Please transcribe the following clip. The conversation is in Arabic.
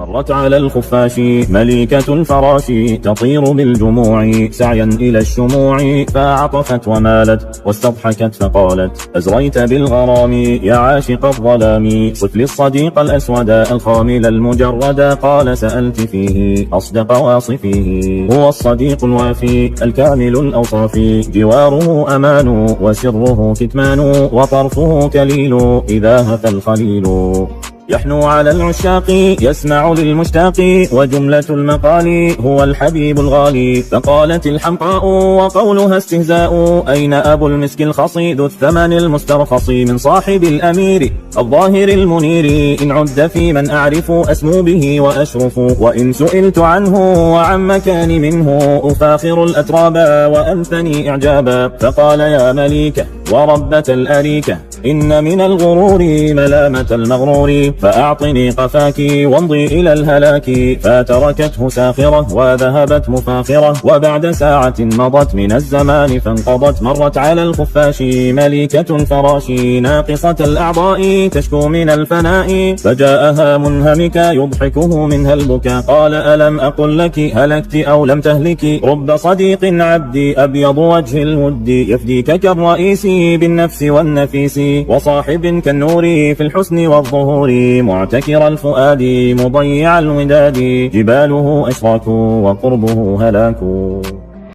مرت على الخفاش مليكة الفراش تطير بالجموع سعيا إلى الشموع، فعطفت ومالت واستضحكت فقالت: أزريت بالغرام يا عاشق الظلام، صف لي الصديق الأسود الخامل المجرد. قال: سألت فيه أصدق واصفيه، هو الصديق الوافي الكامل الأوصاف، جواره أمان وسره كتمان، وطرفه كليل إذا هفى الخليل. يحنو على العشاق يسمع للمشتاق، وجملة المقال هو الحبيب الغالي. فقالت الحمقاء وقولها استهزاء: أين أبو المسك الخصيد الثمن المسترخص، من صاحب الأمير الظاهر المنير، إن عد في من أعرف أسمو به وأشرف، وإن سئلت عنه وعن مكاني منه أفاخر الأتراب وأنثني إعجابا. فقال: يا مليكة وربة الأريكة، إن من الغرور ملامة المغرور، فأعطني قفاك وامضي إلى الهلاك. فتركته ساخرة وذهبت مفاخرة، وبعد ساعة مضت من الزمان فانقضت. مرت على الخفاش مليكة الفراش ناقصة الأعضاء تشكو من الفناء، فجاءها منهمكا يضحكه منها البكاء. قال: ألم أقل لك هلكت أو لم تهلكي، رب صديق عبدي أبيض وجه الود، يفديك كالرئيس بالنفس والنفيس، وصاحب كالنور في الحسن والظهور، معتكر الفؤاد مضيع الوداد، جباله أشراك وقربه هلاك.